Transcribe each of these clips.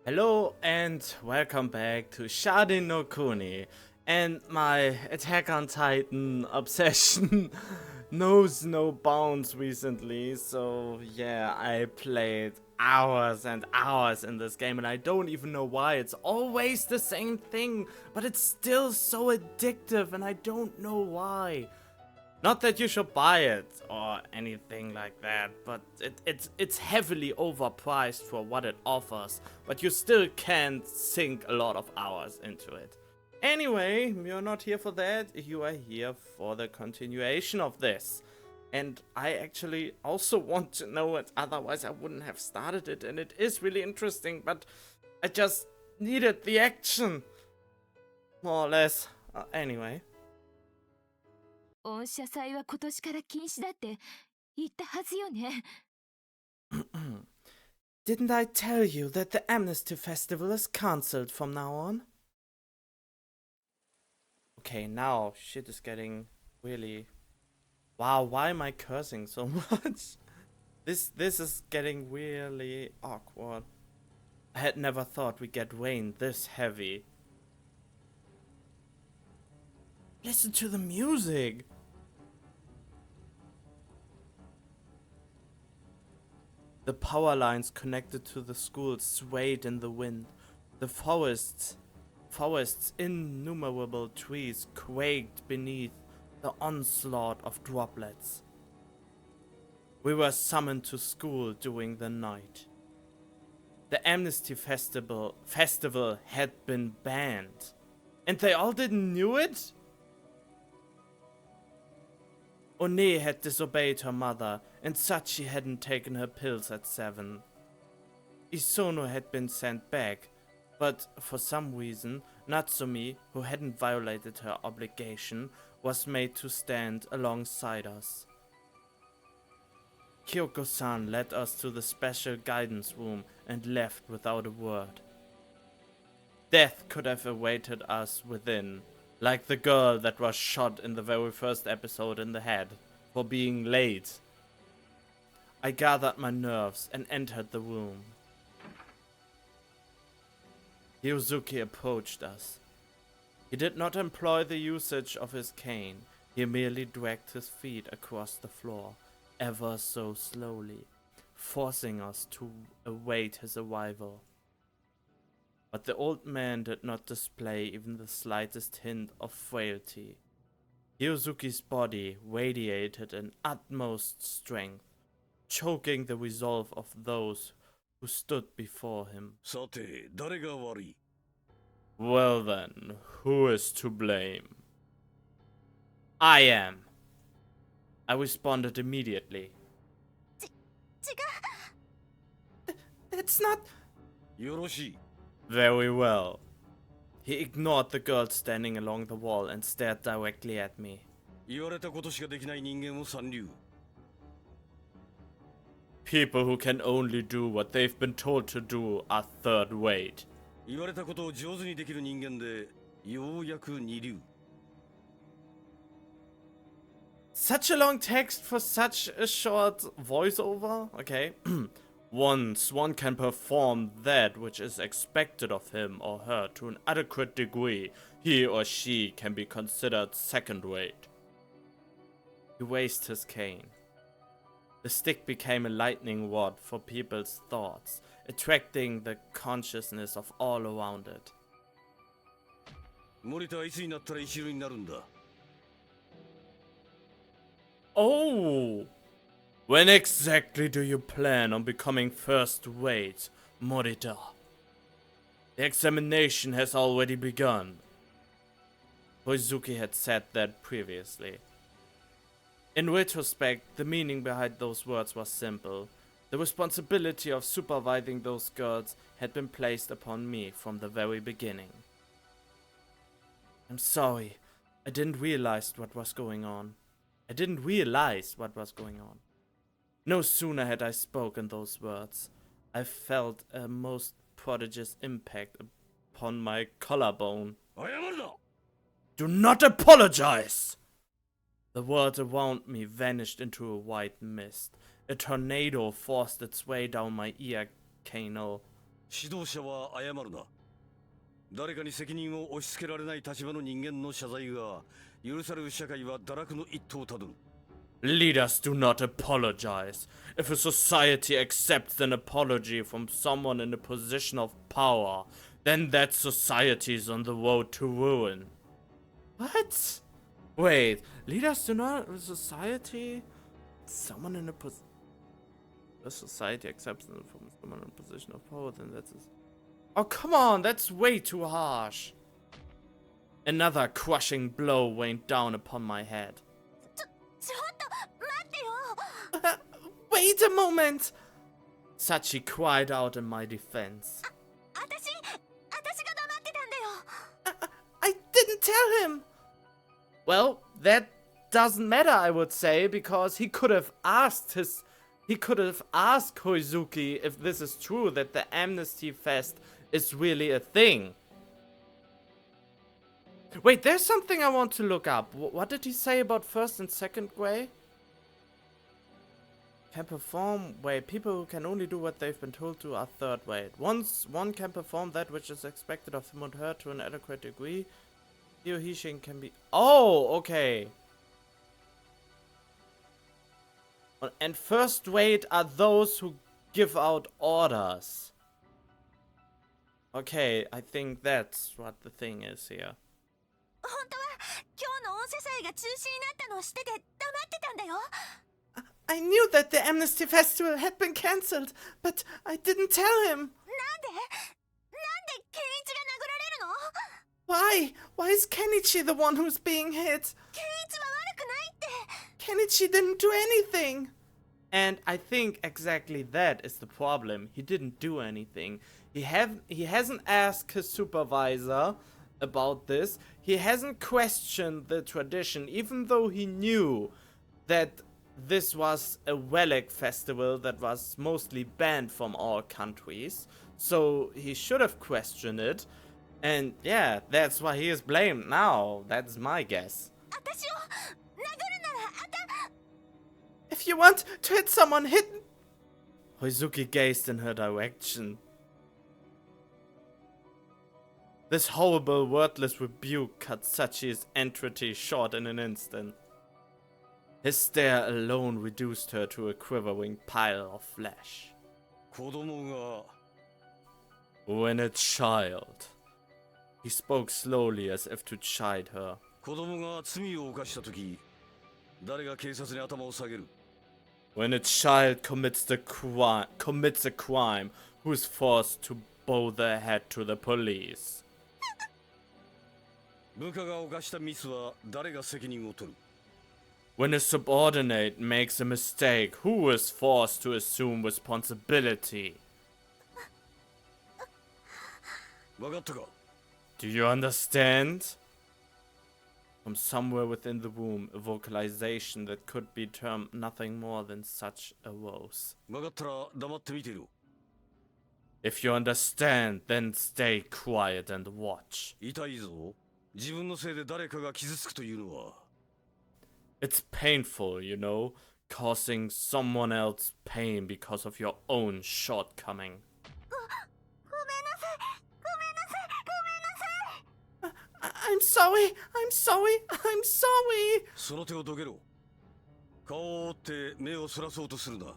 Hello and welcome back to Sharin no Kuni, and my Attack on Titan obsession knows no bounds recently. So yeah, I played hours and hours in this game and I don't even know why. It's always the same thing, but it's still so addictive and I don't know why. Not that you should buy it or anything like that, but it's heavily overpriced for what it offers, but you still can't sink a lot of hours into it. Anyway, you're not here for that, you are here for the continuation of this. And I actually also want to know it, otherwise I wouldn't have started it, and it is really interesting, but I just needed the action. More or less. Anyway. 恩赦祭は今年から禁止だって言ったはずよね。Didn't I tell you that the Amnesty Festival is cancelled from now on? Okay, now shit is getting really... Wow, why am I cursing so much? This is getting really awkward. I had never thought we'd get rain this heavy. Listen to the music! The power lines connected to the school swayed in the wind. The forest's innumerable trees quaked beneath the onslaught of droplets. We were summoned to school during the night. The Amnesty Festival had been banned. And they all didn't knew it? One had disobeyed her mother, and Sachi hadn't taken her pills at 7. Isono had been sent back, but for some reason, Natsumi, who hadn't violated her obligation, was made to stand alongside us. Kyoko-san led us to the special guidance room and left without a word. Death could have awaited us within, like the girl that was shot in the very first episode in the head for being late. I gathered my nerves and entered the room. Ryozuki approached us. He did not employ the usage of his cane, he merely dragged his feet across the floor, ever so slowly, forcing us to await his arrival. But the old man did not display even the slightest hint of frailty. Ryozuki's body radiated an utmost strength, choking the resolve of those who stood before him. Well then, who is to blame? I am. I responded immediately. It's not... Very well. He ignored the girl standing along the wall and stared directly at me. People who can only do what they've been told to do are third rate. Such a long text for such a short voiceover? Okay. Once one can perform that which is expected of him or her to an adequate degree, he or she can be considered second rate. He raised his cane. The stick became a lightning rod for people's thoughts, attracting the consciousness of all around it. Oh! When exactly do you plan on becoming first rate, Morita? The examination has already begun. Ryozuki had said that previously. In retrospect, the meaning behind those words was simple. The responsibility of supervising those girls had been placed upon me from the very beginning. I'm sorry, I didn't realize what was going on. No sooner had I spoken those words, I felt a most prodigious impact upon my collarbone. Do not apologize! The world around me vanished into a white mist. A tornado forced its way down my ear canal, 指導者は謝るな。誰かに責任を押し付けられない立場の人間の謝罪が許される社会は堕落の一途をたどる。Leaders do not apologize. If a society accepts an apology from someone in a position of power, then that society is on the road to ruin. What? Wait, leaders do not society? Someone in a society accepts it from someone in a position of power, then that's Oh come on, that's way too harsh. Another crushing blow rained down upon my head. ちょっと待ってよ。Wait a moment! Sachi cried out in my defense. 私が黙ってたんだよ。I didn't tell him! Well, that doesn't matter, I would say, because he could have asked Koizuki if this is true, that the Amnesty Fest is really a thing. Wait, there's something I want to look up. What did he say about first and second way? Can perform way. People who can only do what they've been told to are third way. Once one can perform that which is expected of him or her to an adequate degree, he or he can be. Oh, okay. And first rate are those who give out orders. Okay, I think that's what the thing is here. 本当は今日の恩赦祭が中止になったのを知ってて黙ってたんだよ。I knew that the Amnesty Festival had been cancelled, but I didn't tell him. なんでケンイチが殴られるの？ Why is Kenichi the one who's being hit? ケンイチは悪くないって。Kenichi didn't do anything. And I think exactly that is the problem. He didn't do anything. He hasn't asked his supervisor about this. He hasn't questioned the tradition, even though he knew that this was a relic festival that was mostly banned from all countries. So he should have questioned it. And yeah, that's why he is blamed now. That's my guess. 私を殴るならIf you want to hit someone, hit... Hoizuki gazed in her direction. This horrible, wordless rebuke cut Sachi's entreaty short in an instant. His stare alone reduced her to a quivering pile of flesh. 子供が When a child... He spoke slowly as if to chide her. 子供が罪を犯したとき、誰が警察に頭を下げる？ When a child commits a crime, who is forced to bow their head to the police? 部下が犯したミスは誰が責任を取る？ When a subordinate makes a mistake, who is forced to assume responsibility? 分かったか？ Do you understand? From somewhere within the room, a vocalization that could be termed nothing more than such arose. 分かったら黙って見ていろ。 If you understand, then stay quiet and watch. 痛いぞ。自分のせいで誰かが傷つくというのは。 It's painful, you know, causing someone else pain because of your own shortcoming. ごめんなさい。I'm sorry. その手をどけろ。顔を覆って目をそらそうとするな。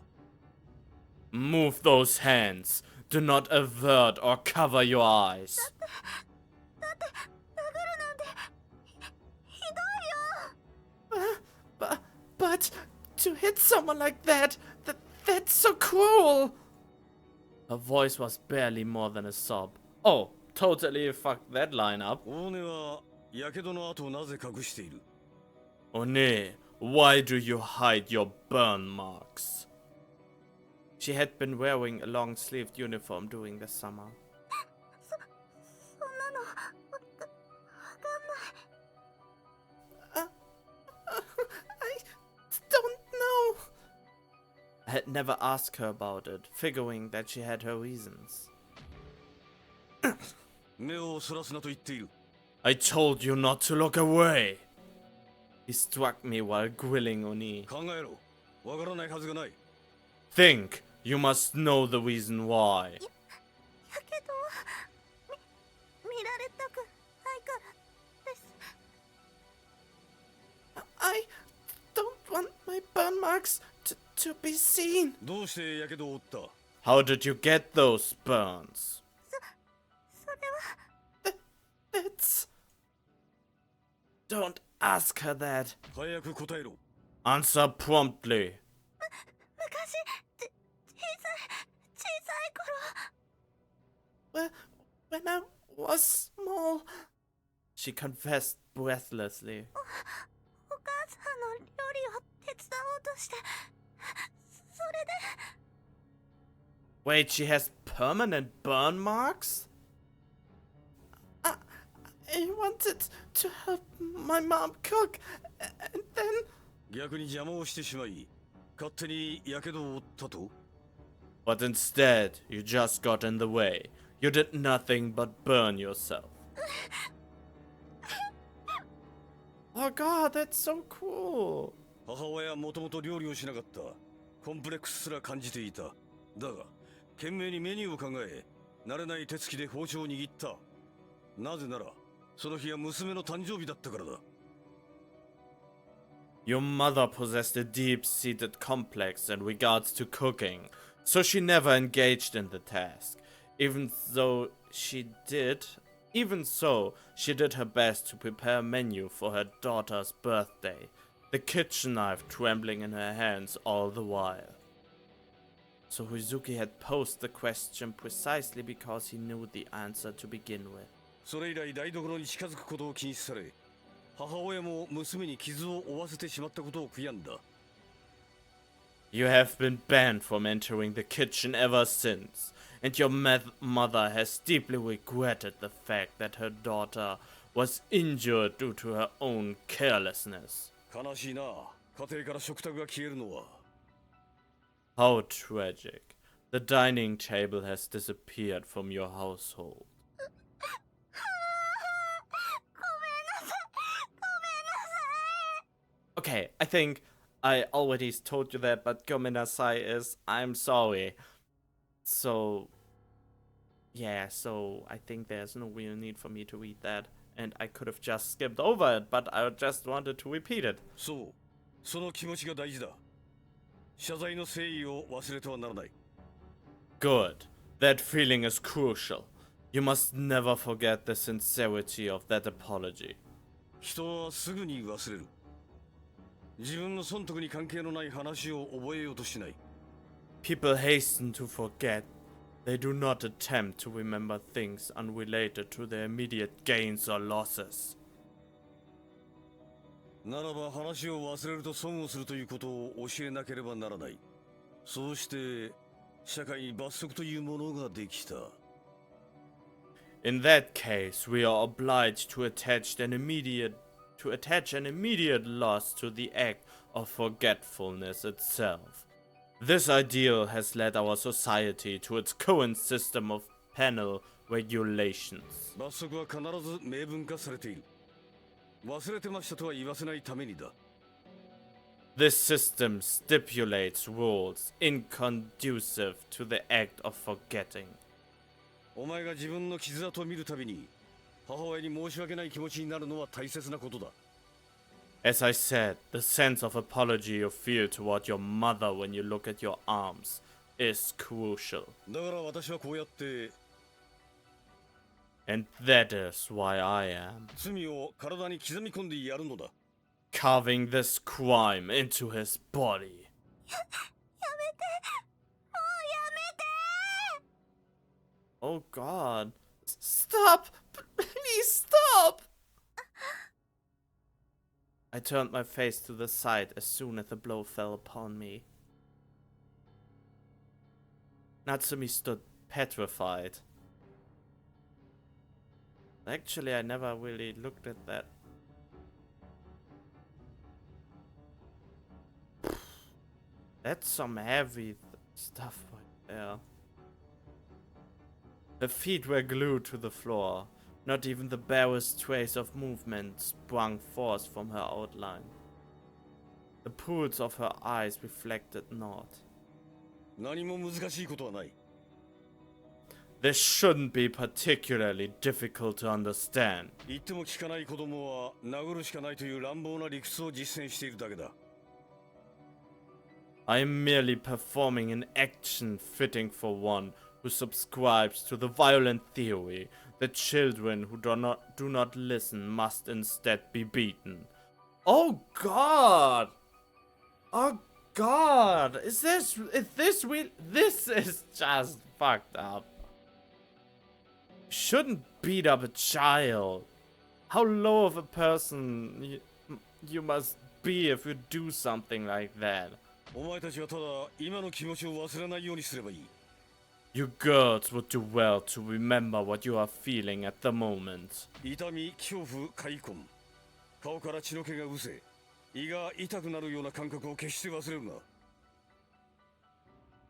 Move those hands. Do not avert or cover your eyes. だって殴るなんてひどいよ。But to hit someone like that's so cruel. Her voice was barely more than a sob. Oh, totally fucked that line up. 大根は火傷の跡をなぜ隠している？ One, why do you hide your burn marks? She had been wearing a long-sleeved uniform during the summer. そんなのわかんない。I don't know. I had never asked her about it, figuring that she had her reasons. 目をそらすなと言っている。 I told you not to look away. He struck me while grilling Oni. 考えろ。わからないはずがない。 Think. You must know the reason why. やけ my burn marks to be seen. どうしてやけどを負った？ How did you get those burns? それは It's... Don't ask her that. 早く答えろ。 Answer promptly. 昔小さい頃 When I was small, she confessed breathlessly. お母さんの料理を手伝おうとしてそれで Wait, she has permanent burn marks? I wanted to help my mom cook, and then... 逆に邪魔をしてしまい、勝手にやけどを負ったと？ But instead, you just got in the way. You did nothing but burn yourself. Oh god, that's so cool. 母親はもともと料理をしなかった。コンプレックスすら感じていた。だが、懸命にメニューを考え、慣れない手つきで包丁を握った。なぜなら、その日は娘の誕生日だったからだ。Your mother possessed a deep-seated complex in regards to cooking, so she never engaged in the task. Even so, she did her best to prepare a menu for her daughter's birthday, the kitchen knife trembling in her hands all the while. So Rizuki had posed the question precisely because he knew the answer to begin with. それ以来台所に近づくことを禁止され、母親も娘に傷を負わせてしまったことを悔やんだ。You have been banned from entering the kitchen ever since, and your mother has deeply regretted the fact that her daughter was injured due to her own carelessness. 悲しいな。家庭から食卓が消えるのは。How tragic. The dining table has disappeared from your household. Okay, I think I already told you that, but gomenasai is I'm sorry. So, yeah, so I think there's no real need for me to read that. And I could have just skipped over it, but I just wanted to repeat it. そう、その気持ちが大事だ。謝罪の誠意を忘れてはならない。Good. That feeling is crucial. You must never forget the sincerity of that apology. 人はすぐに忘れる。自分の損得に関係のない話を覚えようとしない。People hasten to forget. They do not attempt to remember things unrelated to their immediate gains or losses. ならば話を忘れると損をするということを教えなければならない。そうして社会に罰則というものができた。In that case, we are obliged to attach an immediate loss to the act of forgetfulness itself. This ideal has led our society to its current system of penal regulations. 罰則は必ず明文化されている。忘れてましたとは言わせないためにだ。This system stipulates rules inconducive to the act of forgetting. お前が自分の傷跡を見るたびに母親に申し訳ない気持ちになるのは大切なことだ。As I said, the sense of apology you feel toward your mother when you look at your arms is crucial. だから私はこうやって And that is why I am 罪を体に刻み込んでやるのだ。carving this crime into his body. やめてもうやめて Oh god. Stop! Please stop! I turned my face to the side as soon as the blow fell upon me. Natsumi stood petrified. Actually, I never really looked at that. That's some heavy stuff right there. Her feet were glued to the floor. Not even the barest trace of movement sprung forth from her outline. The pools of her eyes reflected naught. 何も難しいことはない。 This shouldn't be particularly difficult to understand. 言っても聞かない子供は殴るしかないという乱暴な理屈を実践しているだけだ。I am merely performing an action fitting for one who subscribes to the violent theory that children who do not listen must instead be beaten. Oh God! Oh God! This is just fucked up. Shouldn't beat up a child. How low of a person you must be if you do something like that. お前たちはただ今の気持ちを忘れないようにすればいい。 You girls would do well to remember what you are feeling at the moment. 痛み、恐怖、開墾。顔から血の気がうせ、胃が痛くなるような感覚を決して忘れるな。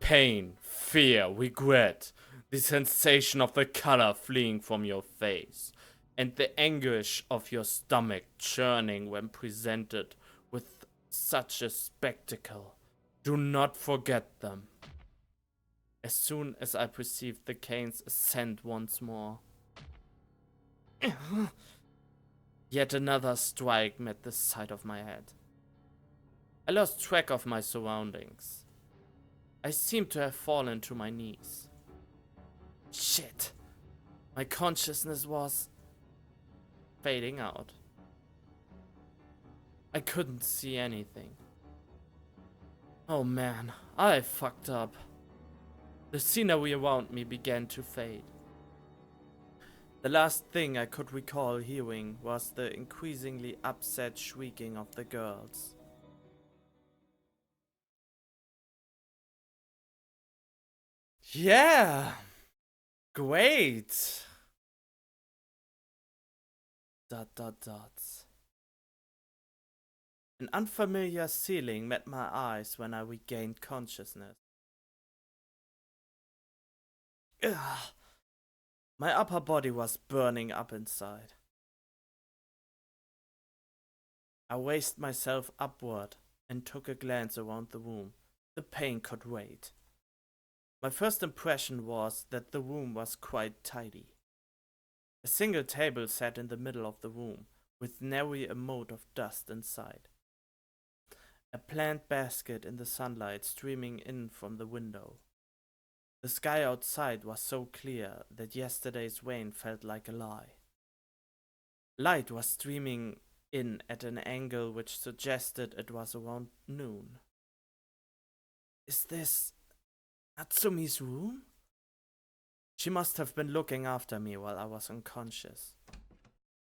Pain, fear, regret, the sensation of the color fleeing from your face, and the anguish of your stomach churning when presented with such a spectacle. Do not forget them. As soon as I perceived the canes ascend once more, yet another strike met the side of my head. I lost track of my surroundings. I seemed to have fallen to my knees. Shit. My consciousness was fading out. I couldn't see anything. Oh man, I fucked up. The scenery around me began to fade. The last thing I could recall hearing was the increasingly upset shrieking of the girls. Yeah! Great! ... An unfamiliar ceiling met my eyes when I regained consciousness. Ugh. My upper body was burning up inside. I raised myself upward and took a glance around the room. The pain could wait. My first impression was that the room was quite tidy. A single table sat in the middle of the room, with nary a mote of dust inside. A plant basket in the sunlight streaming in from the window. The sky outside was so clear that yesterday's rain felt like a lie. Light was streaming in at an angle which suggested it was around noon. Is this Natsumi's room? She must have been looking after me while I was unconscious.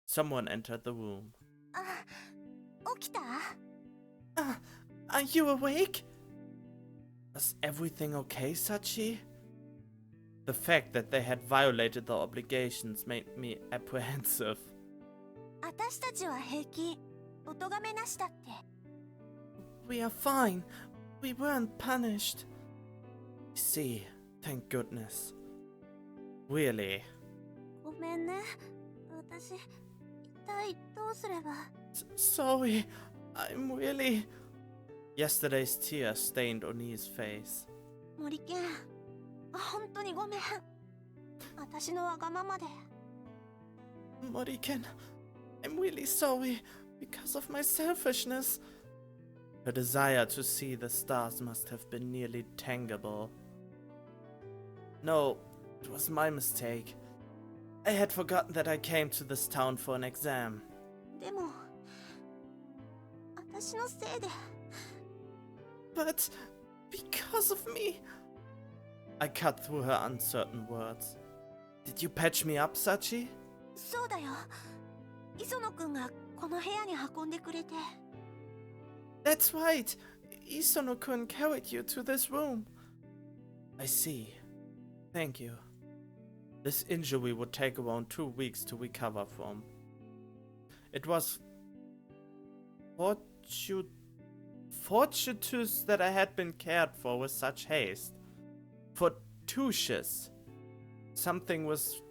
Someone entered the room. 起きた? Are you awake? Was everything okay, Sachi? The fact that they had violated their obligations made me apprehensive. 私たちは平気。お咎めなしだって。 We are fine. We weren't punished. See, thank goodness. Really? ごめんね。私、一体どうすれば。Sorry, I'm really... Yesterday's tears stained Oni's face. 森健、本当にごめん。私のわがままで。Moriken, I'm really sorry because of my selfishness. Her desire to see the stars must have been nearly tangible. No, it was my mistake. I had forgotten that I came to this town for an exam. でも、私のせいで。But because of me... I cut through her uncertain words. Did you patch me up, Sachi? そうだよ。磯野くんがこの部屋に運んでくれて。That's right. Isono-kun carried you to this room. I see. Thank you. This injury would take around 2 weeks to recover from. It was fortuitous that I had been cared for with such haste. Fortuitous. Something was...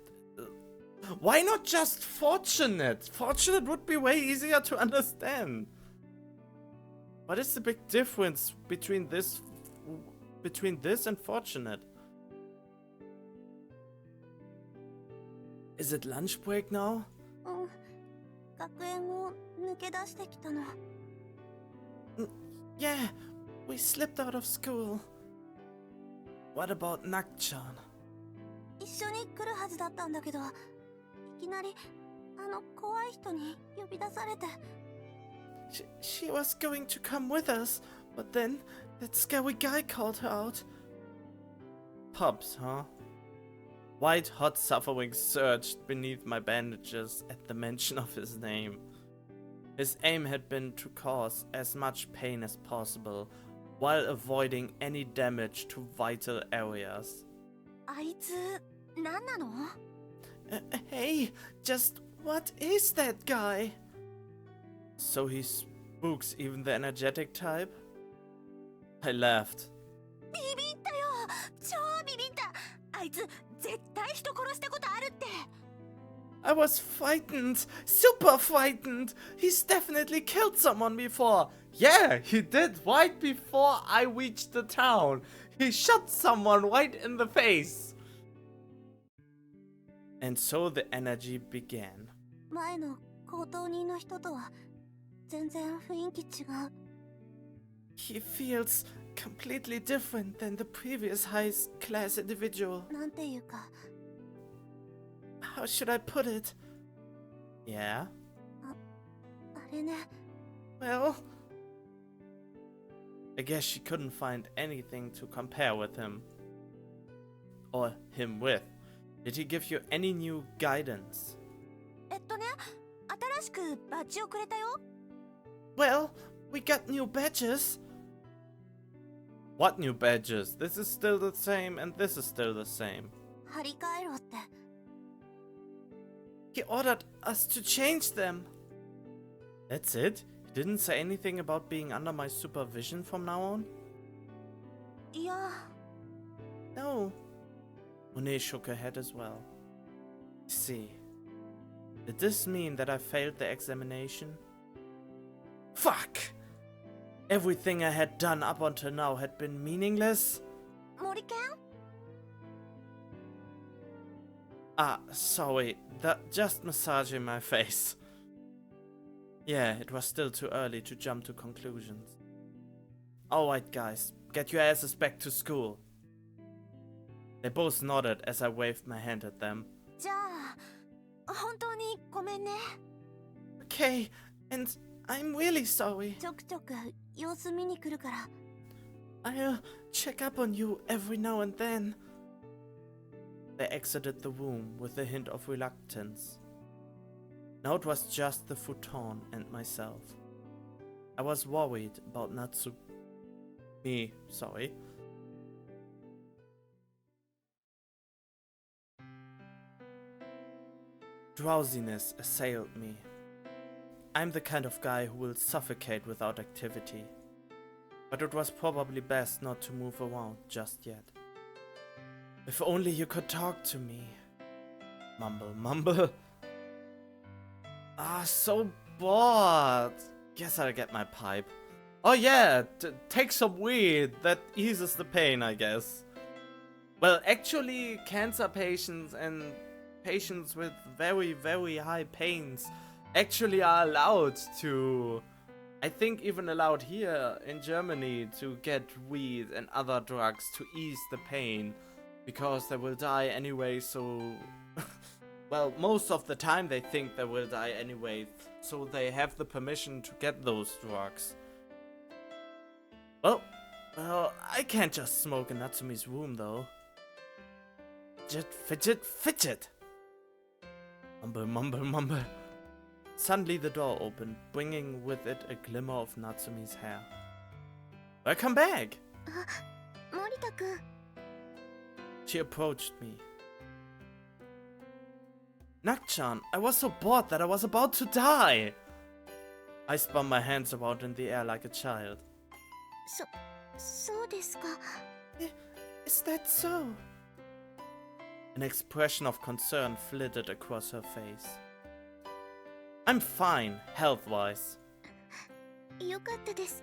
Why not just fortunate? Fortunate would be way easier to understand. What is the big difference between this and fortunate? Is it lunch break now? うん。学園を抜け出してきたの。Yeah, we slipped out of school. What about Nak-chan? 一緒に来るはずだったんだけど、いきなりあの怖い人に呼び出されて。She was going to come with us, but then that scary guy called her out. Pops, huh? White hot suffering surged beneath my bandages at the mention of his name. His aim had been to cause as much pain as possible, while avoiding any damage to vital areas. あいつ、何なの? Hey, just what is that guy? So he spooks even the energetic type? I laughed. ビビったよ。超ビビった。あいつ、絶対人殺したことあるって。I was frightened, super frightened. He's definitely killed someone before. Yeah, he did right before I reached the town. He shot someone right in the face. And so the energy began. 前の高等人の人とは全然雰囲気違う。He feels completely different than the previous high-class individual. なんていうか。How should I put it? Yeah? あれね。Well, I guess she couldn't find anything to compare with him. Or him with. Did he give you any new guidance? ね、新しくバッジをくれたよ。Well, we got new badges. What new badges? This is still the same and this is still the same. 張り替えろって。He ordered us to change them. That's it? He didn't say anything about being under my supervision from now on? いや。No. Monet shook her head as well. See. Did this mean that I failed the examination? Fuck! Everything I had done up until now had been meaningless? 森健? Ah, sorry. Just massaging my face. Yeah, it was still too early to jump to conclusions. Alright guys, get your asses back to school. They both nodded as I waved my hand at them. じゃあ、本当にごめんね。Okay, and I'm really sorry. ちょくちょく様子見に来るから。I'll check up on you every now and then. They exited the room with a hint of reluctance. Now it was just the futon and myself. I was worried about sorry. Drowsiness assailed me. I'm the kind of guy who will suffocate without activity. But it was probably best not to move around just yet. If only you could talk to me. Mumble, mumble. Ah, so bored. Guess I'll get my pipe. Oh yeah, take some weed. That eases the pain, I guess. Well, actually, cancer patients and patients with very, very high pains actually are allowed to, I think even allowed here in Germany, to get weed and other drugs to ease the pain, because they will die anyway, so well, most of the time they think they will die anyway, so they have the permission to get those drugs. Well, I can't just smoke in Natsumi's room though. Fidget, fidget! Mumble, mumble, mumble. Suddenly the door opened, bringing with it a glimmer of Natsumi's hair. Welcome back! 森田くん。She approached me. Nak-chan, I was so bored that I was about to die! I spun my hands around in the air like a child. そうですか。Is that so? An expression of concern flitted across her face. I'm fine, health-wise. よかったです。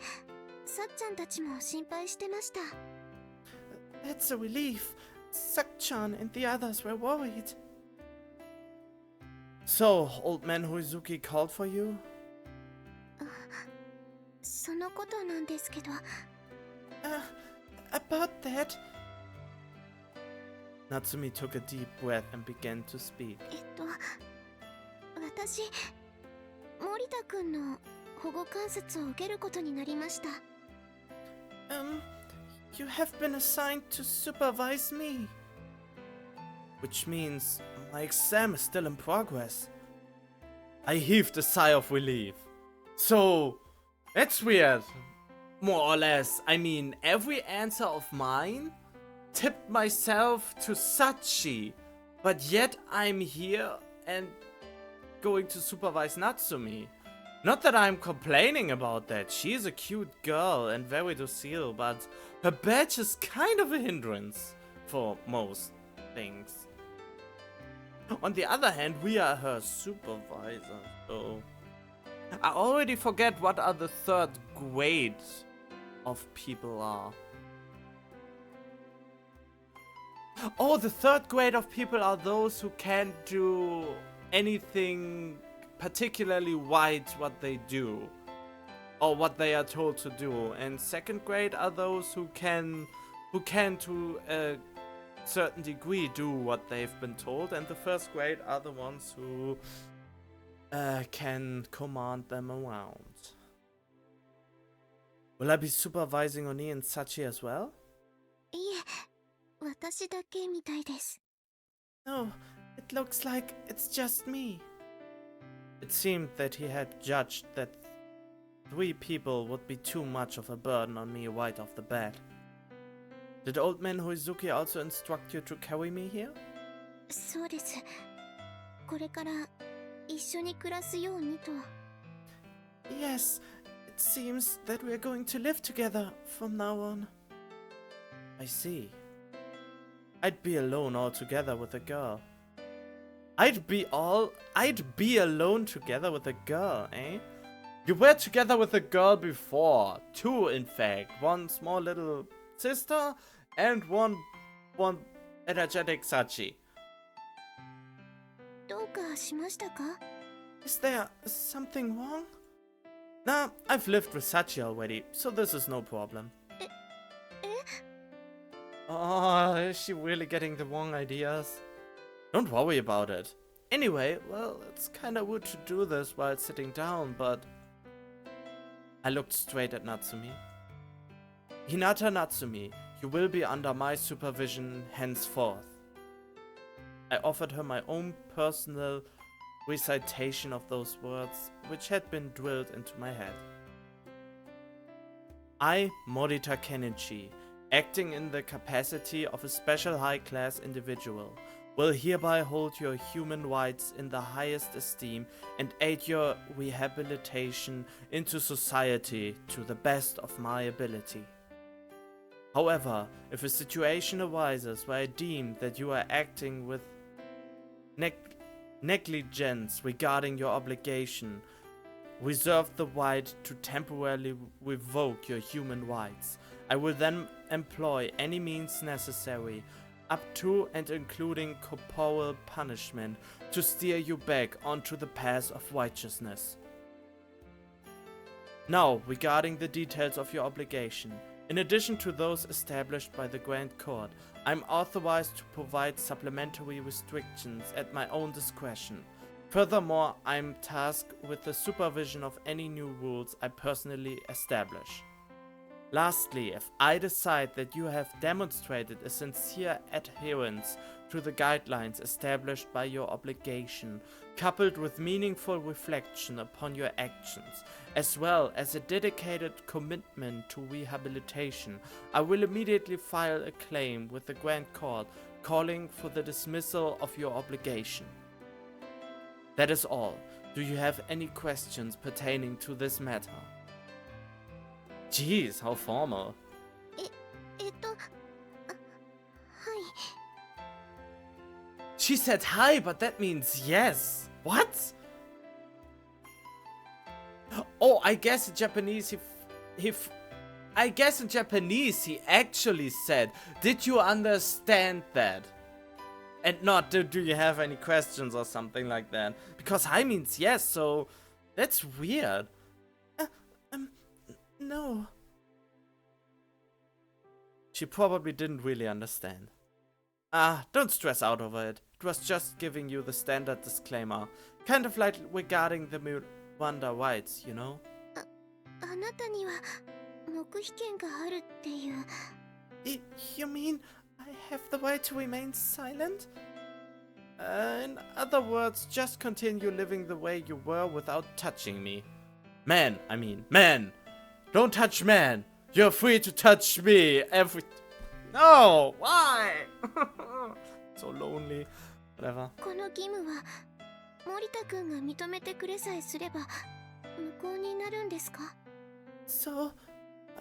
さっちゃんたちも心配してました。That's a relief. Sak-chan and the others were worried. So, old man Huizuki called for you? そのことなんですけど。About that... Natsumi took a deep breath and began to speak. 私、森田くんの保護観察を受けることになりました。You have been assigned to supervise me. Which means my exam is still in progress. I heaved a sigh of relief. So, that's weird. More or less. I mean, every answer of mine tipped myself to Sachi. But yet I'm here and going to supervise Natsumi. Not that I'm complaining about that. She is a cute girl and very docile, but her badge is kind of a hindrance for most things. On the other hand, we are her supervisor, so... I already forget what are the third grade of people are. Oh, the third grade of people are those who can't do anything particularly right what they do. Or what they are told to do. And second grade are those who can to a certain degree do what they've been told. And the first grade are the ones who can command them around. Will I be supervising Oni and Sachi as well? いえ、私だけみたいです。No, it looks like it's just me. It seemed that he had judged that 3 people would be too much of a burden on me right off the bat. Did old man Hoizuki also instruct you to carry me here? そうです。これから一緒に暮らすようにと。Yes, it seems that we're going to live together from now on. I see. I'd be alone altogether with a girl. I'd be alone together with a girl, eh? You were together with a girl before. 2, in fact. 1 small little sister and one energetic Sachi. どうかしましたか? Is there something wrong? Nah, I've lived with Sachi already, so this is no problem. Oh, is she really getting the wrong ideas? Don't worry about it. Anyway, well, it's kinda rude to do this while sitting down, but... I looked straight at Natsumi. Hinata Natsumi, you will be under my supervision henceforth. I offered her my own personal recitation of those words, which had been drilled into my head. I, Morita Kenichi, acting in the capacity of a special high-class individual, will hereby hold your human rights in the highest esteem and aid your rehabilitation into society to the best of my ability. However, if a situation arises where I deem that you are acting with negligence regarding your obligation, reserve the right to temporarily revoke your human rights. I will then employ any means necessary, up to and including corporal punishment, to steer you back onto the path of righteousness. Now, regarding the details of your obligation. In addition to those established by the Grand Court, I am authorized to provide supplementary restrictions at my own discretion. Furthermore, I am tasked with the supervision of any new rules I personally establish. Lastly, if I decide that you have demonstrated a sincere adherence to the guidelines established by your obligation, coupled with meaningful reflection upon your actions, as well as a dedicated commitment to rehabilitation, I will immediately file a claim with the Grand Court calling for the dismissal of your obligation. That is all. Do you have any questions pertaining to this matter? Jeez, how formal. はい。 She said hi, but that means yes. What? Oh, I guess in Japanese I guess in Japanese he actually said, did you understand that? And not, do you have any questions or something like that? Because hi means yes, so that's weird. No. She probably didn't really understand. Ah, don't stress out over it. It was just giving you the standard disclaimer. Kind of like regarding the Wonder Whites, you know? あなたには黙秘権があるっていう。You mean I have the right to remain silent? In other words, just continue living the way you were without touching me. Man! Don't touch man! You're free to touch me No! Why? So lonely. Whatever. この義務は森田くんが認めてくれさえすれば無効になるんですか？ So,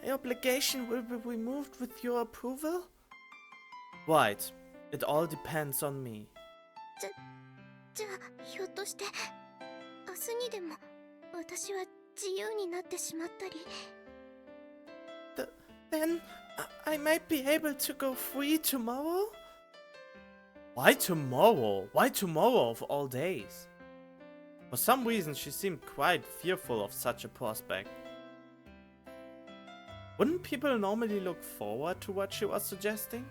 my obligation will be removed with your approval? Right. It all depends on me. じゃあひょっとして明日にでも私は自由になってしまったり。Then I might be able to go free tomorrow? Why tomorrow? Why tomorrow of all days? For some reason she seemed quite fearful of such a prospect. Wouldn't people normally look forward to what she was suggesting?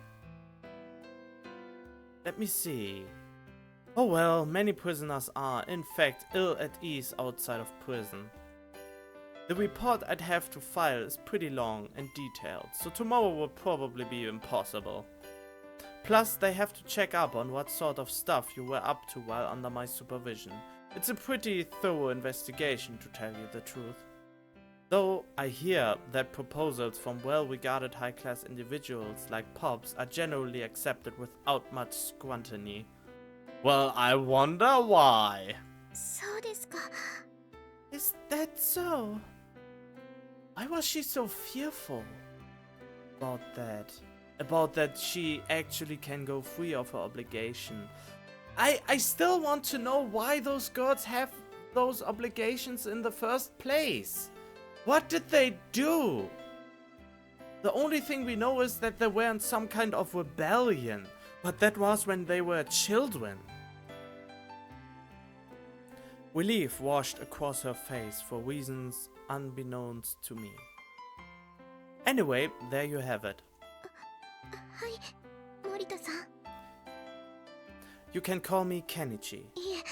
Let me see. Oh well, many prisoners are, in fact, ill at ease outside of prison. The report I'd have to file is pretty long and detailed, so tomorrow will probably be impossible. Plus, they have to check up on what sort of stuff you were up to while under my supervision. It's a pretty thorough investigation, to tell you the truth. Though I hear that proposals from well-regarded high-class individuals like Pops are generally accepted without much scrutiny. Well, I wonder why. そうですか。 Is that so? Why was she so fearful about that? About that she actually can go free of her obligation. I still want to know why those girls have those obligations in the first place. What did they do? The only thing we know is that they were in some kind of rebellion, but that was when they were children. Relief washed across her face for reasons unbeknownst to me. Anyway, there you have it. はい、森田さん。 You can call me Kenichi. いえ、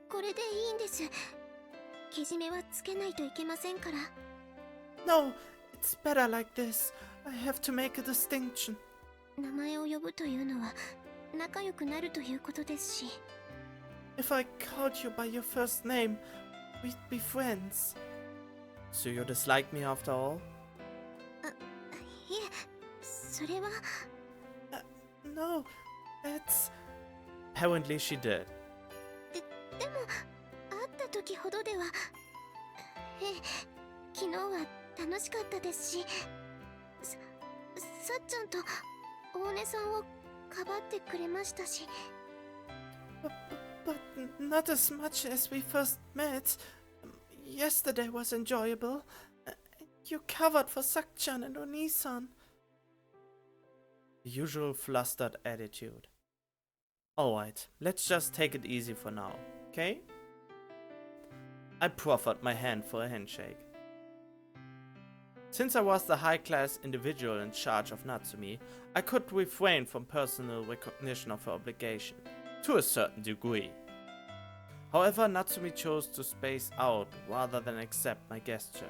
これでいいんです。けじめはつけないといけませんから。 No, it's better like this. I have to make a distinction. 名前を呼ぶというのは仲良くなるということですし。 If I called you by your first name, we'd be friends. So you dislike me after all? いえ、それは。No, that's... Apparently she did. でも、会った時ほどでは。昨日は楽しかったですし、さっちゃんと大根さんをかばってくれましたし。But not as much as we first met. Yesterday was enjoyable. You covered for Sakchan and Onisan. The usual flustered attitude. Alright, let's just take it easy for now, okay? I proffered my hand for a handshake. Since I was the high-class individual in charge of Natsumi, I could refrain from personal recognition of her obligation, to a certain degree. However, Natsumi chose to space out rather than accept my gesture.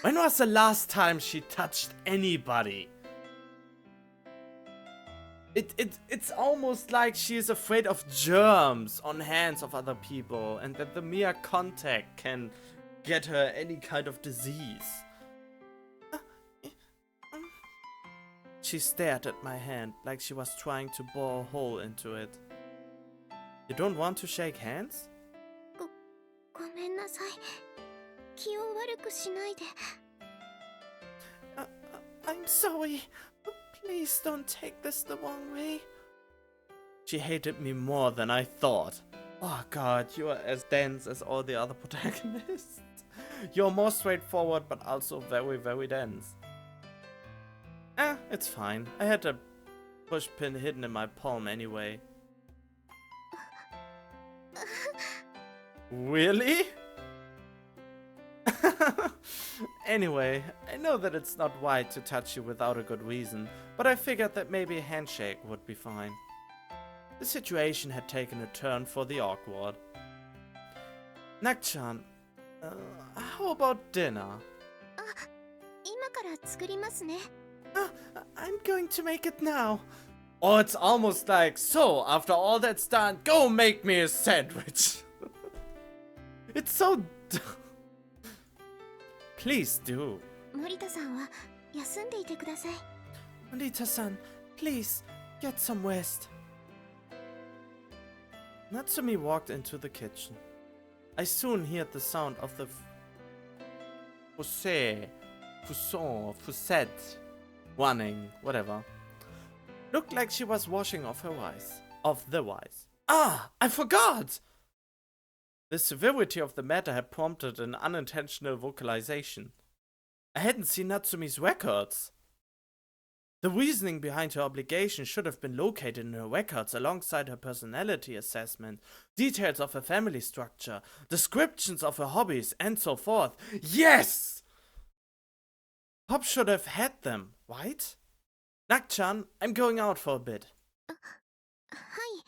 When was the last time she touched anybody? It's almost like she is afraid of germs on hands of other people and that the mere contact can get her any kind of disease. She stared at my hand like she was trying to bore a hole into it. You don't want to shake hands? ごめんなさい。気を悪くしないで。I'm sorry. Please don't take this the wrong way. She hated me more than I thought. Oh god, you are as dense as all the other protagonists. You're more straightforward but also very, very dense. It's fine. I had a pushpin hidden in my palm anyway. Really? Anyway, I know that it's not right to touch you without a good reason, but I figured that maybe a handshake would be fine. The situation had taken a turn for the awkward. Nak-chan, how about dinner? 今から作りますね。 I'm going to make it now. Oh, it's almost like, so, after all that's done, go make me a sandwich. It's so Please do. 森田さんは休んでいてください。 Morita-san, please, get some rest. Natsumi walked into the kitchen. I soon heard the sound of the Fusette, running, whatever. Looked like she was washing off her rice. Ah, I forgot! The severity of the matter had prompted an unintentional vocalization. I hadn't seen Natsumi's records. The reasoning behind her obligation should have been located in her records alongside her personality assessment, details of her family structure, descriptions of her hobbies, and so forth. Yes! Pop should have had them, right? Nak-chan, I'm going out for a bit. はい。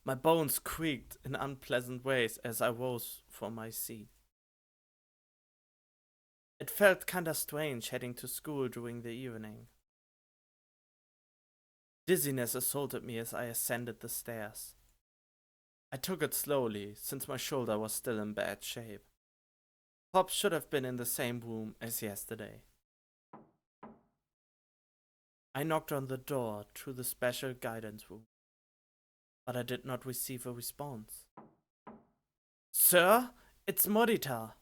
My bones creaked in unpleasant ways as I rose from my seat. It felt kinda strange heading to school during the evening. Dizziness assaulted me as I ascended the stairs. I took it slowly, since my shoulder was still in bad shape. Pop should have been in the same room as yesterday. I knocked on the door to the special guidance room, but I did not receive a response. Sir, it's Morita. ...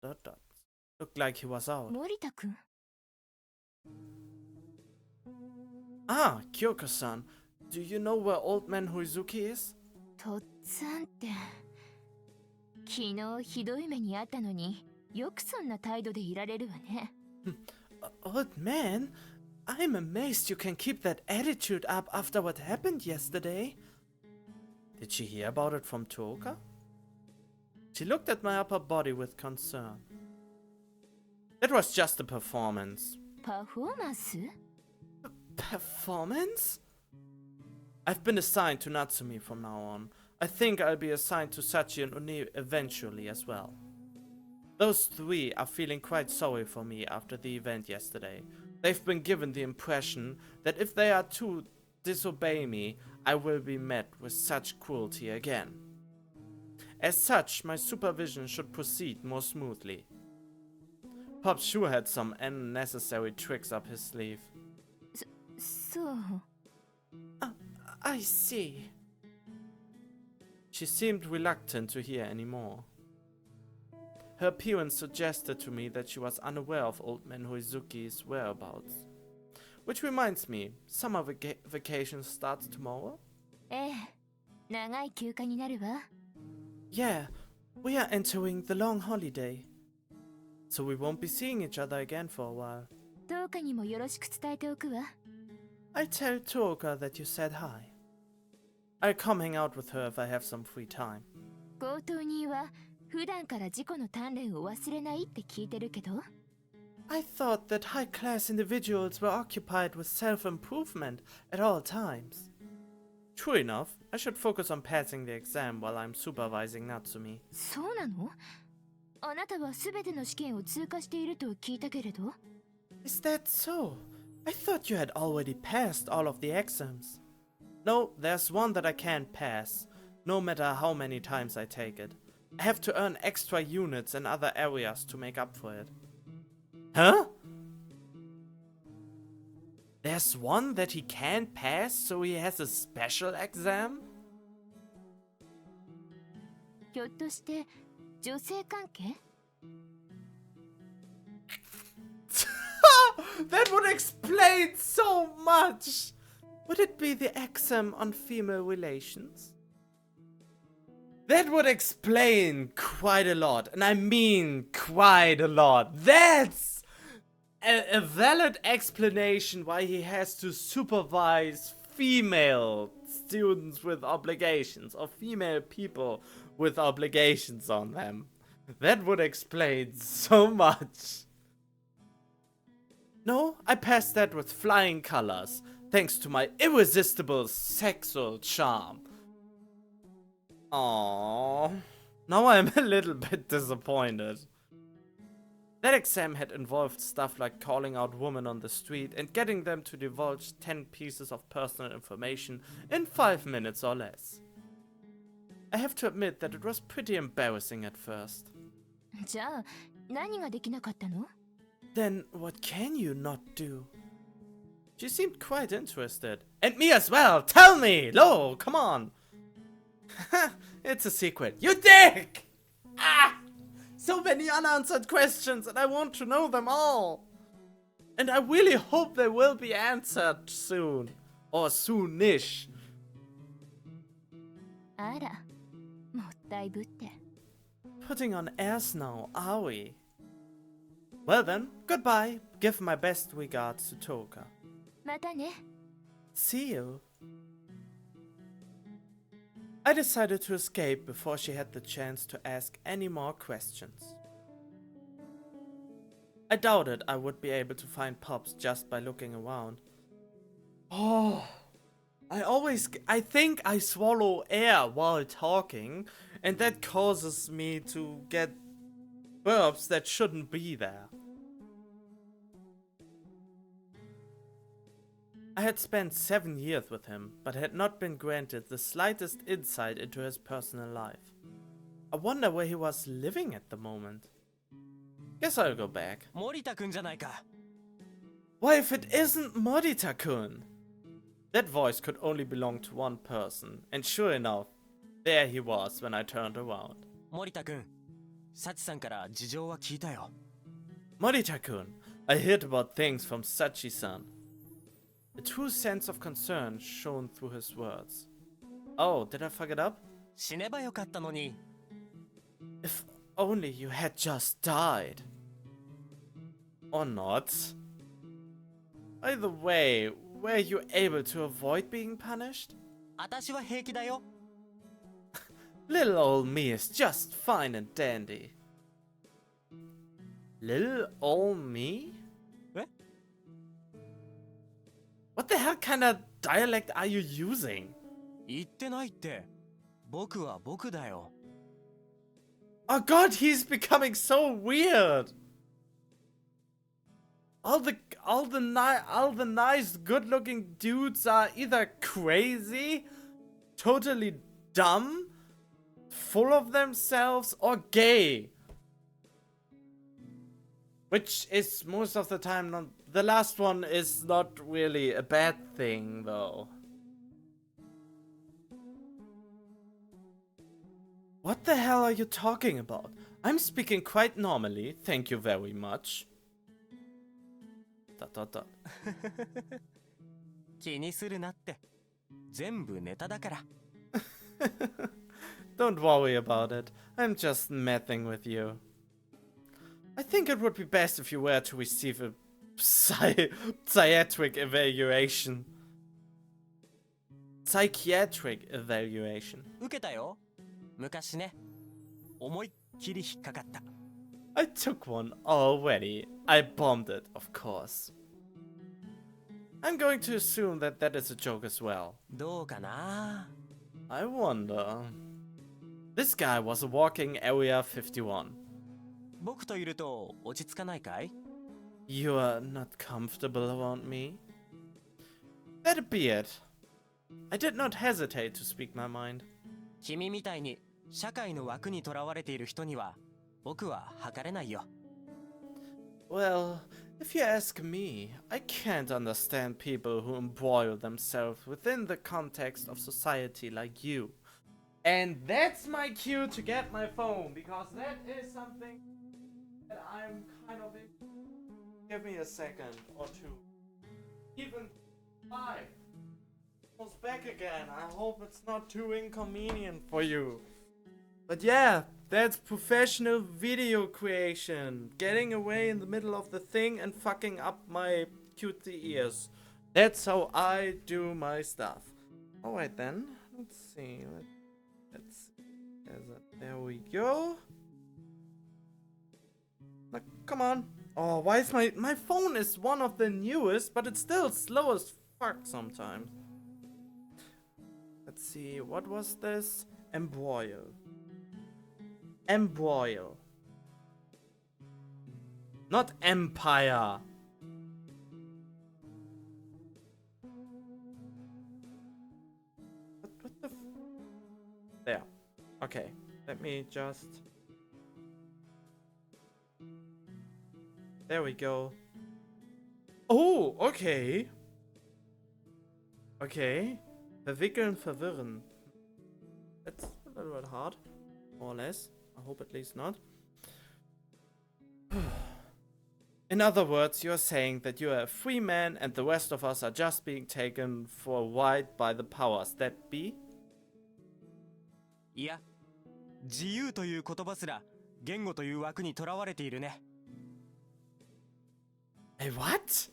Looked like he was out. 森田くん Ah, Kyoko-san, do you know where old man Huizuki is? とっつぁんって昨日ひどい目にあったのによくそんな態度でいられるわね。 Old man? I'm amazed you can keep that attitude up after what happened yesterday. Did she hear about it from Tooka? She looked at my upper body with concern. It was just a performance. パフォーマンス Performance? I've been assigned to Natsumi from now on. I think I'll be assigned to Sachi and Uni eventually as well. Those three are feeling quite sorry for me after the event yesterday. They've been given the impression that if they are to disobey me, I will be met with such cruelty again. As such, my supervision should proceed more smoothly. Pop sure had some unnecessary tricks up his sleeve. そう I see. She seemed reluctant to hear any more. Her appearance suggested to me that she was unaware of old man Huizuki's whereabouts. Which reminds me, summer vacation starts tomorrow? ええ長い休暇になるわ。 Yeah, we are entering the long holiday. So we won't be seeing each other again for a while. どうかにもよろしく伝えておくわ。 I'll tell Tooka that you said hi. I'll come hang out with her if I have some free time. 強盗人は普段から自己の鍛錬を忘れないって聞いてるけど I thought that high-class individuals were occupied with self-improvement at all times. True enough, I should focus on passing the exam while I'm supervising Natsumi. そうなのあなたは全ての試験を通過していると聞いたけれど Is that so? I thought you had already passed all of the exams. No, there's one that I can't pass, no matter how many times I take it. I have to earn extra units in other areas to make up for it. Huh? There's one that he can't pass, so he has a special exam? ひょっとして女性関係 That would explain so much! Would it be the exam on female relations? That would explain quite a lot, and I mean quite a lot. That's a valid explanation why he has to supervise female students with obligations, or female people with obligations on them. That would explain so much. No, I passed that with flying colors, thanks to my irresistible sexual charm. Aww. Now I'm a little bit disappointed. That exam had involved stuff like calling out women on the street and getting them to divulge 10 pieces of personal information in 5 minutes or less. I have to admit that it was pretty embarrassing at first. じゃあ何ができなかったの？ Then what can you not do? She seemed quite interested. And me as well! Tell me! Lo, come on! It's a secret. You dick! Ah! So many unanswered questions and I want to know them all! And I really hope they will be answered soon. Or soonish. あら、もったいぶって。Putting on airs now, are we? Well then, goodbye. Give my best regards to Toka. またね。 See you. I decided to escape before she had the chance to ask any more questions. I doubted I would be able to find Pops just by looking around. Oh, I think I swallow air while talking, and that causes me to get burps that shouldn't be there. I had spent 7 years with him, but had not been granted the slightest insight into his personal life. I wonder where he was living at the moment. Guess I'll go back. 森田くんじゃないか。 Why, if it isn't Morita-kun? That voice could only belong to one person, and sure enough, there he was when I turned around. 森田くん、サチさんから事情は聞いたよ。 Morita-kun, I heard about things from Sachi-san. A true sense of concern shone through his words. Oh, did I fuck it up? 死ねばよかったのに。 If only you had just died. Or not. By the way, were you able to avoid being punished? 私は平気だよ。 Little old me is just fine and dandy. Little old me? Eh? What the hell kind of dialect are you using? 言ってないって。僕は僕だよ。 Oh god, he's becoming so weird. All the nice, good-looking dudes are either crazy, totally dumb, full of themselves, or gay. Which is most of the time not. The last one is not really a bad thing, though. What the hell are you talking about? I'm speaking quite normally, thank you very much. ... 気にするなって。全部ネタだから。 Don't worry about it. I'm just messing with you. I think it would be best if you were to receive a psychiatric evaluation. Psychiatric evaluation. 受けたよ。昔ね。思いっきり引っかかった。 I took one already. I bombed it, of course. I'm going to assume that that is a joke as well. どうかな。 I wonder. This guy was a walking Area 51. 僕といると落ち着かないかい？ You are not comfortable around me? Let it be it. I did not hesitate to speak my mind. 君みたいに社会の枠にとらわれている人には僕は測れないよ。 Well, if you ask me, I can't understand people who embroil themselves within the context of society like you. And that's my cue to get my phone, because that is something that I'm kind of in. Give me a second or two. Even 5. Almost back again. I hope it's not too inconvenient for you. But yeah, that's professional video creation. Getting away in the middle of the thing and fucking up my cutie ears. That's how I do my stuff. Alright then. Let's see. Let's see. There we go. Like, come on. Oh, why is my phone is one of the newest, but it's still slow as fuck sometimes. Let's see, what was this? Embroil. Embroil. Not empire. What the there. Okay, let me just... There we go. Oh, okay. Okay. Verwickeln, verwirren. That's a little bit hard. More or less. I hope at least not. In other words, you're saying that you are a free man and the rest of us are just being taken for a ride by the powers that be? いや、自由という言葉すら言語という枠にとらわれているね。Hey, what?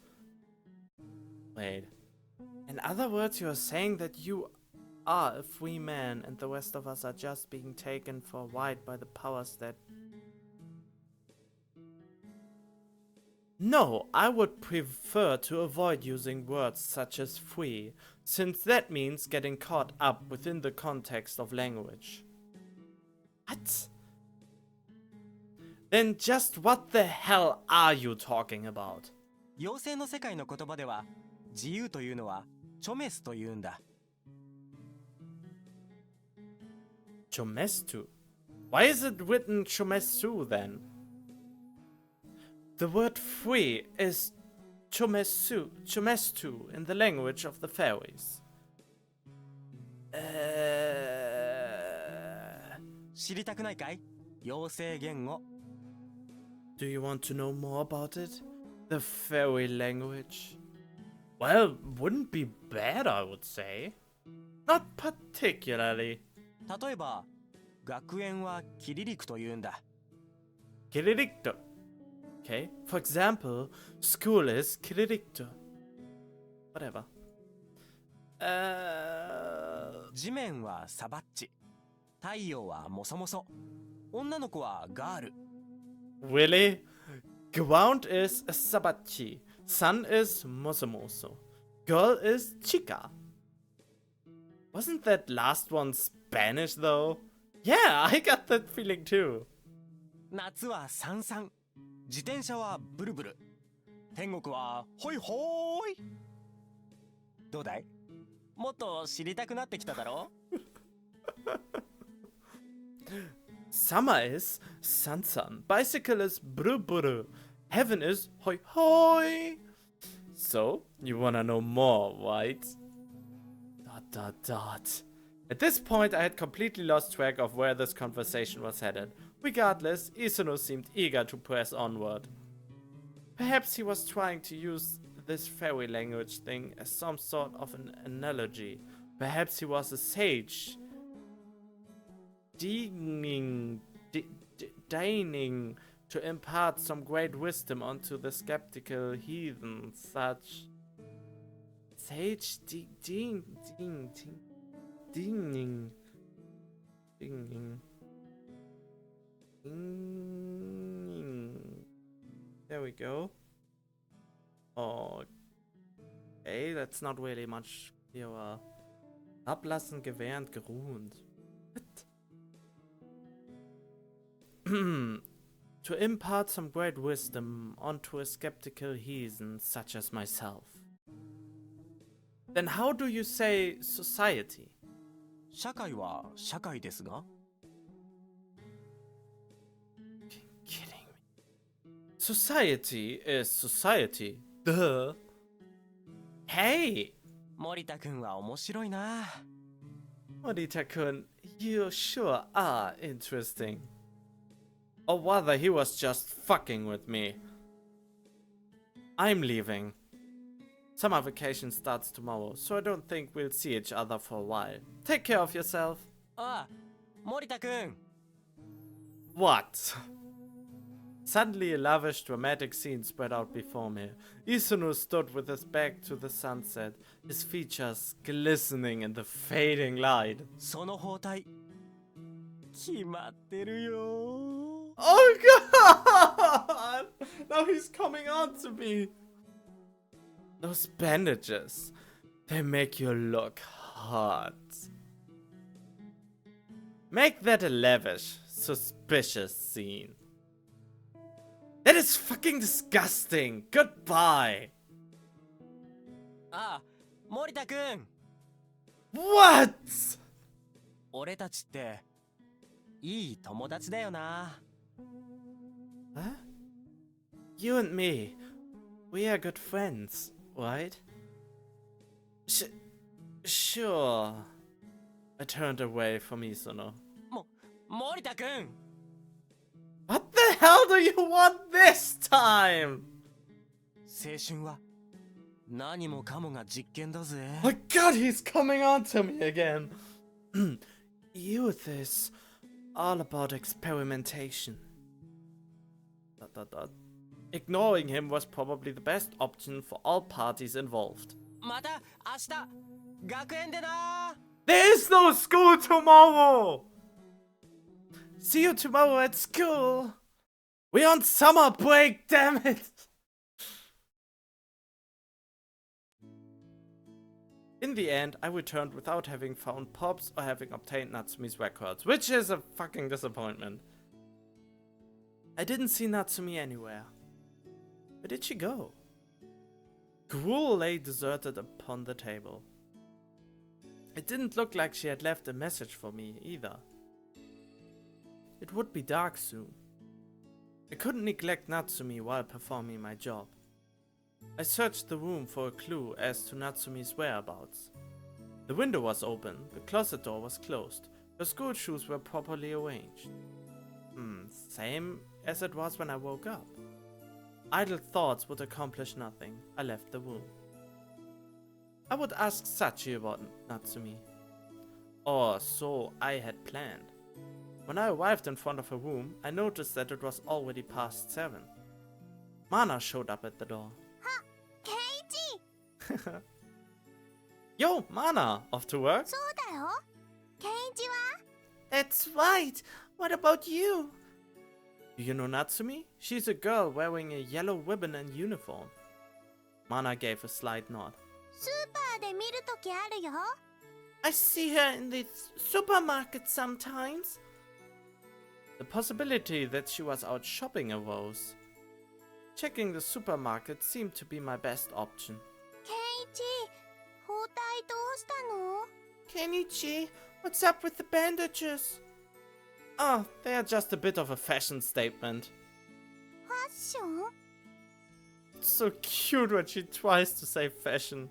Wait. In other words, you're saying that you are a free man and the rest of us are just being taken for a ride by the powers that... No, I would prefer to avoid using words such as free, since that means getting caught up within the context of language. What? Then just what the hell are you talking about? 妖精の世界の言葉では、自由というのはチョメスというんだ。Chomestu? Why is it written Chomestu then? The word free is Chomestu in the language of the fairies. 知りたくないかい？妖精言語。Do you want to know more about it? The fairy language? Well, wouldn't be bad, I would say. Not particularly. 例えば、学園はキリリクというんだ。Kiriricto. Okay, for example, school is Kiriricto. Whatever. 地面はサバッチ。太陽はモソモソ。女の子はガール。Really? Ground is Sabachi. Sun is Mosomoso. Girl is Chica. Wasn't that last one Spanish though? Yeah, I got that feeling too. 夏はサンサン。自転車はブルブル。天国はホイホーイ。どうだい？もっと知りたくなってきただろ？ Summer is Sansan. Bicycle is Bru Bru. Heaven is Hoi Hoi. So, you wanna know more, right? ... At this point, I had completely lost track of where this conversation was headed. Regardless, Isuno seemed eager to press onward. Perhaps he was trying to use this fairy language thing as some sort of an analogy. Perhaps he was a sage, deigning to impart some great wisdom onto the skeptical heathen, such... Sage deigning. There we go. Okay, that's not really much clearer. Ablassen, gewährend, geruhend. What? To impart some great wisdom onto a skeptical heathen such as myself. Then how do you say society? 社会は社会ですが。Kidding me. Society is society. Duh. Hey! 森田くんは面白いな。Morita-kun, you sure are interesting. Or rather, he was just fucking with me. I'm leaving. Summer vacation starts tomorrow, so I don't think we'll see each other for a while. Take care of yourself. ああ、森田くん。What? Suddenly a lavish dramatic scene spread out before me. Isuno stood with his back to the sunset, his features glistening in the fading light. その包帯決まってるよ。Oh god! Now he's coming on to me. Those bandages, they make you look hot. Make that a lavish, suspicious scene. That is fucking disgusting. Goodbye. ああ、森田くん。 What? 俺たちっていい友達だよな。 Huh? You and me, we are good friends, right? Sure. I turned away from Isono. 森田くん。 What the hell do you want this time? 青春は何もかもが実験だぜ。 Oh my god, he's coming on to me again. Youth is all about experimentation. ... Ignoring him was probably the best option for all parties involved. また明日学園でな。 There is no school tomorrow! See you tomorrow at school! We're on summer break, damn it! In the end, I returned without having found Pops or having obtained Natsumi's records, which is a fucking disappointment. I didn't see Natsumi anywhere. Where did she go? Gruel lay deserted upon the table. It didn't look like she had left a message for me either. It would be dark soon. I couldn't neglect Natsumi while performing my job. I searched the room for a clue as to Natsumi's whereabouts. The window was open, the closet door was closed, her school shoes were properly arranged. Same as it was when I woke up. Idle thoughts would accomplish nothing. I left the room. I would ask Sachi about Natsumi. Or so I had planned. When I arrived in front of her room, I noticed that it was already past 7. Mana showed up at the door. Keiichi! Yo, Mana! Off to work? そうだよ。ケンイチは？ That's right! What about you? Do you know Natsumi? She's a girl wearing a yellow ribbon and uniform. Mana gave a slight nod. スーパーで見るときあるよ。I see her in the supermarket sometimes. The possibility that she was out shopping arose. Checking the supermarket seemed to be my best option. ケンイチ、包帯どうしたの？ Kenichi, what's up with the bandages? Oh, they are just a bit of a fashion statement. ファッション？ It's so cute when she tries to say fashion.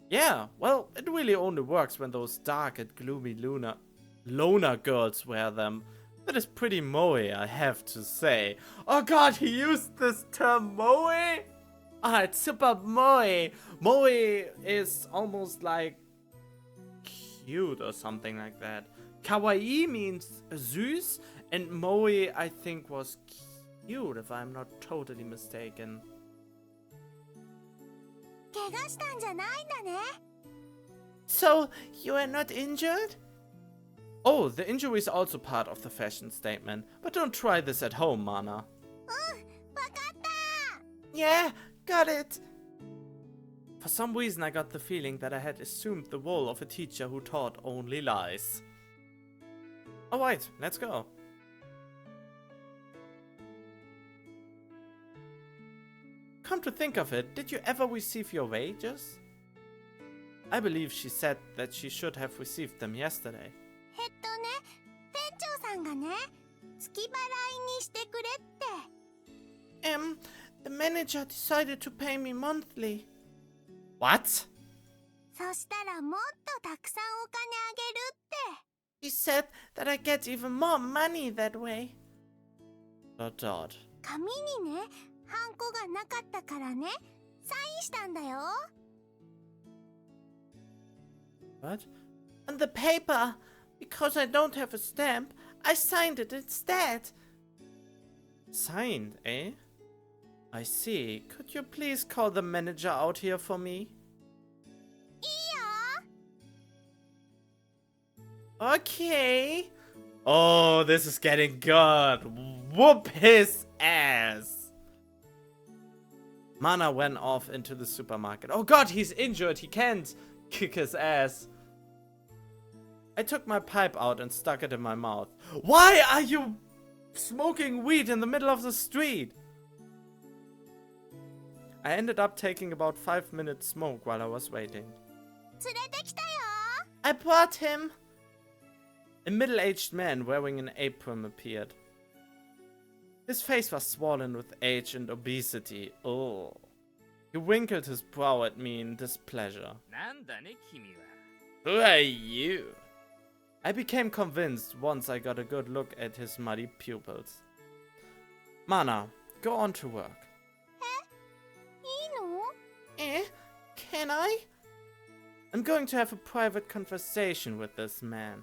Yeah, well, it really only works when those dark and gloomy loner girls wear them. That is pretty moe, I have to say. Oh god, he used this term moe? Ah, it's super moe. Moe is almost like cute or something like that. Kawaii means süß, and moe I think was cute if I'm not totally mistaken. 怪我したんじゃないんだね。 So, you are not injured? Oh, the injury is also part of the fashion statement, but don't try this at home, Mana. わかった。 Yeah, got it. For some reason I got the feeling that I had assumed the role of a teacher who taught only lies. Alright, let's go. Come to think of it, did you ever receive your wages? I believe she said that she should have received them yesterday. 店長さんがね、月払いにしてくれって。The manager decided to pay me monthly. What? そしたらもっとたくさんお金あげるって。 He said that I get even more money that way. ... 紙にね、ハンコがなかったからね、サインしたんだよ。 What? On the paper! Because I don't have a stamp, I signed it instead. Signed, eh? I see. Could you please call the manager out here for me? いいよ。 Okay. Oh, this is getting good. Whoop his ass. Mana went off into the supermarket. Oh god, he's injured. He can't kick his ass. I took my pipe out and stuck it in my mouth. Why are you smoking weed in the middle of the street? I ended up taking about 5 minutes smoke while I was waiting. 連れてきたよ I brought him. A middle-aged man wearing an apron appeared. His face was swollen with age and obesity. Oh. He wrinkled his brow at me in displeasure. なんだね君は。 Who are you? I became convinced once I got a good look at his muddy pupils. Mana, go on to work. いいの Eh? Can I? I'm going to have a private conversation with this man.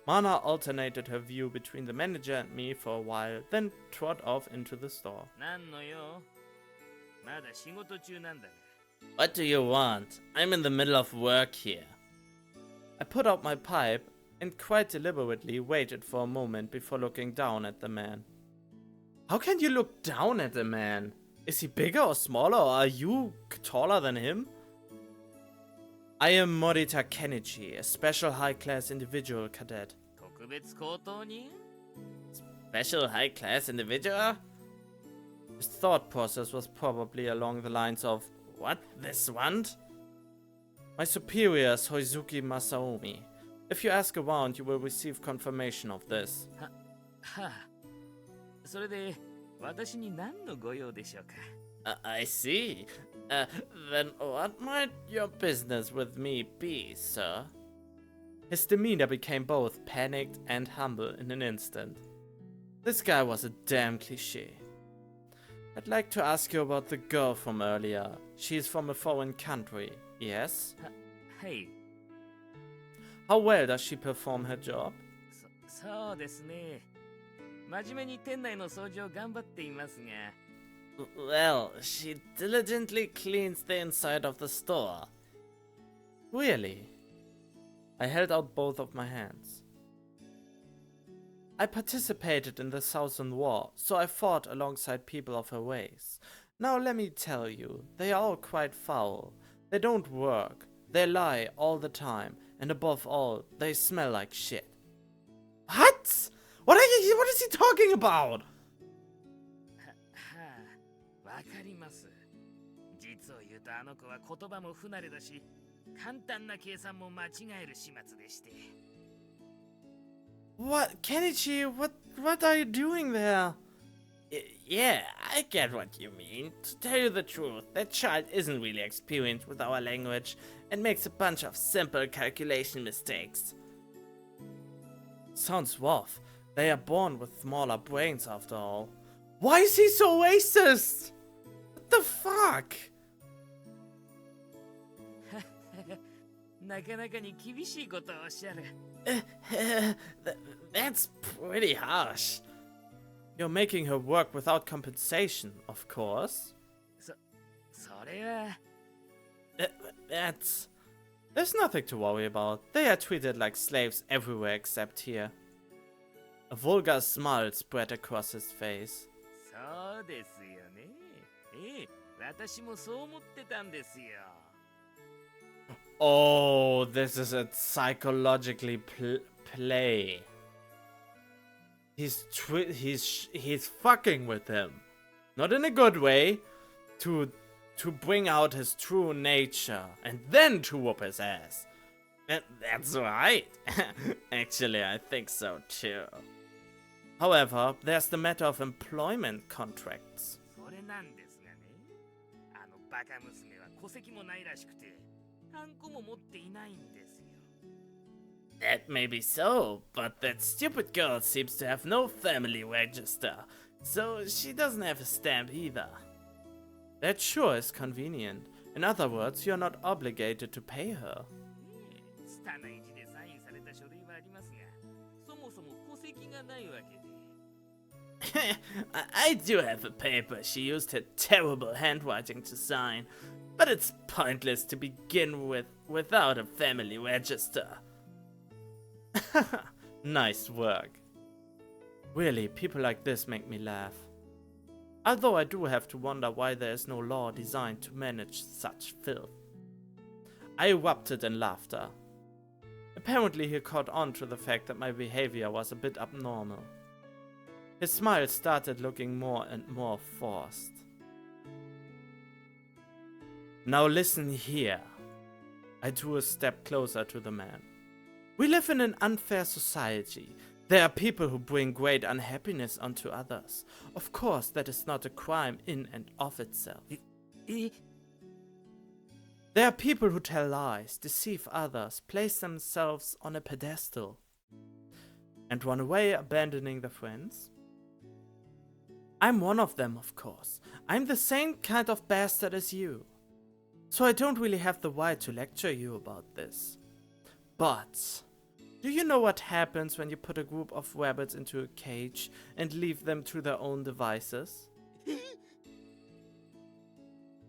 Mana alternated her view between the manager and me for a while, then trod off into the store. なんのよ。まだ仕事中なんだが。 What do you want? I'm in the middle of work here. I put out my pipe and quite deliberately waited for a moment before looking down at the man. How can you look down at a man? Is he bigger or smaller, or are you taller than him? I am Morita Kenichi, a special high-class individual cadet. 特別高等に Special high-class individual? His thought process was probably along the lines of, what, this one? My superior is Hoizuki Masaomi. If you ask around, you will receive confirmation of this. はあ。それで私に何のご用でしょうか。 I see. Then what might your business with me be, sir? His demeanor became both panicked and humble in an instant. This guy was a damn cliché. I'd like to ask you about the girl from earlier. She's from a foreign country, yes? はい。 How well does she perform her job? そうですね。真面目に店内の掃除を頑張っていますが。 Well, she diligently cleans the inside of the store. Really? I held out both of my hands. I participated in the Southern War, so I fought alongside people of her race. Now let me tell you, they are all quite foul. They don't work, they lie all the time, and above all, they smell like shit. What? What is he talking about? はあ、わかります。実を言うとあの子は言葉も不慣れだし、簡単な計算も間違える始末でして。What? Kenichi, what are you doing there? Yeah, I get what you mean. To tell you the truth, that child isn't really experienced with our language and makes a bunch of simple calculation mistakes. Sounds rough. They are born with smaller brains after all. Why is he so racist? What the fuck? なかなかに厳しいことをおっしゃる。That's pretty harsh. You're making her work without compensation, of course. それは。There's nothing to worry about. They are treated like slaves everywhere except here. A vulgar smile spread across his face. そうですよね。ええ、私もそう思ってたんですよ。 Oh, this is a psychologically play. He's fucking with him, not in a good way, to bring out his true nature and then to whoop his ass. That's right. Actually, I think so too. However, there's the matter of employment contracts. それなんですがね。あのバカ娘は戸籍もないらしくて、ハンコも持っていないんですよ。 That may be so, but that stupid girl seems to have no family register, so she doesn't have a stamp either. That sure is convenient. In other words, you're not obligated to pay her. 拙い字でサインされた書類はありますが、そもそも戸籍がないわけで。I do have a paper she used her terrible handwriting to sign, but it's pointless to begin with without a family register. Nice work. Really, people like this make me laugh. Although I do have to wonder why there is no law designed to manage such filth. I erupted in laughter. Apparently he caught on to the fact that my behavior was a bit abnormal. His smile started looking more and more forced. Now listen here. I drew a step closer to the man. We live in an unfair society. There are people who bring great unhappiness onto others. Of course, that is not a crime in and of itself. There are people who tell lies, deceive others, place themselves on a pedestal, and run away, abandoning their friends. I'm one of them, of course. I'm the same kind of bastard as you. So I don't really have the right to lecture you about this. But do you know what happens when you put a group of rabbits into a cage and leave them to their own devices? He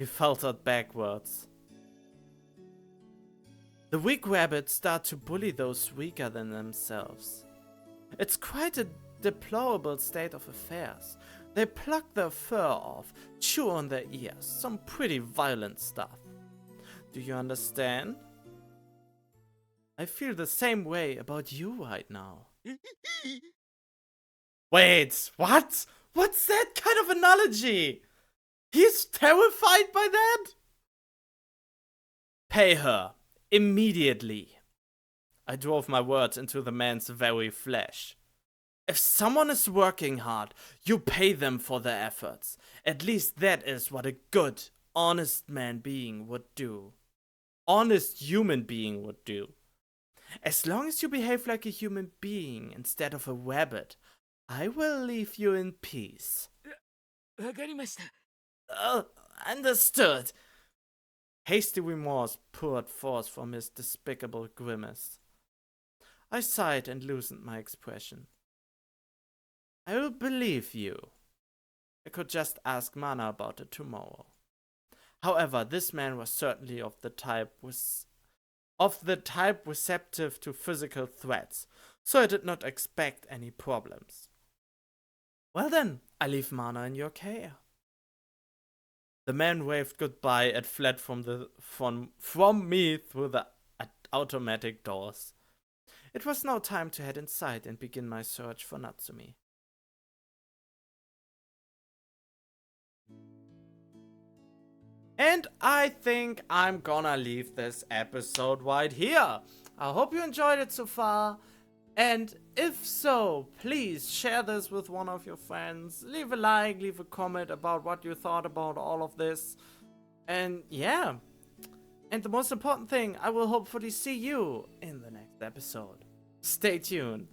faltered backwards. The weak rabbits start to bully those weaker than themselves. It's quite a deplorable state of affairs. They pluck their fur off, chew on their ears, some pretty violent stuff. Do you understand? I feel the same way about you right now. Wait, what? What's that kind of analogy? He's terrified by that? Pay her. Immediately. I drove my words into the man's very flesh. If someone is working hard, you pay them for their efforts. At least that is what a good, honest being would do. Honest human being would do. As long as you behave like a human being instead of a rabbit, I will leave you in peace. わかりました。 Understood. Hasty remorse poured forth from his despicable grimace. I sighed and loosened my expression. I will believe you. I could just ask Mana about it tomorrow. However, this man was certainly of the type receptive to physical threats, so I did not expect any problems. Well then, I leave Mana in your care. The man waved goodbye and fled from me through the automatic doors. It was now time to head inside and begin my search for Natsumi. And I think I'm gonna leave this episode right here. I hope you enjoyed it so far. And if so, please share this with one of your friends. Leave a like, leave a comment about what you thought about all of this. And yeah. And the most important thing, I will hopefully see you in the next episode. Stay tuned.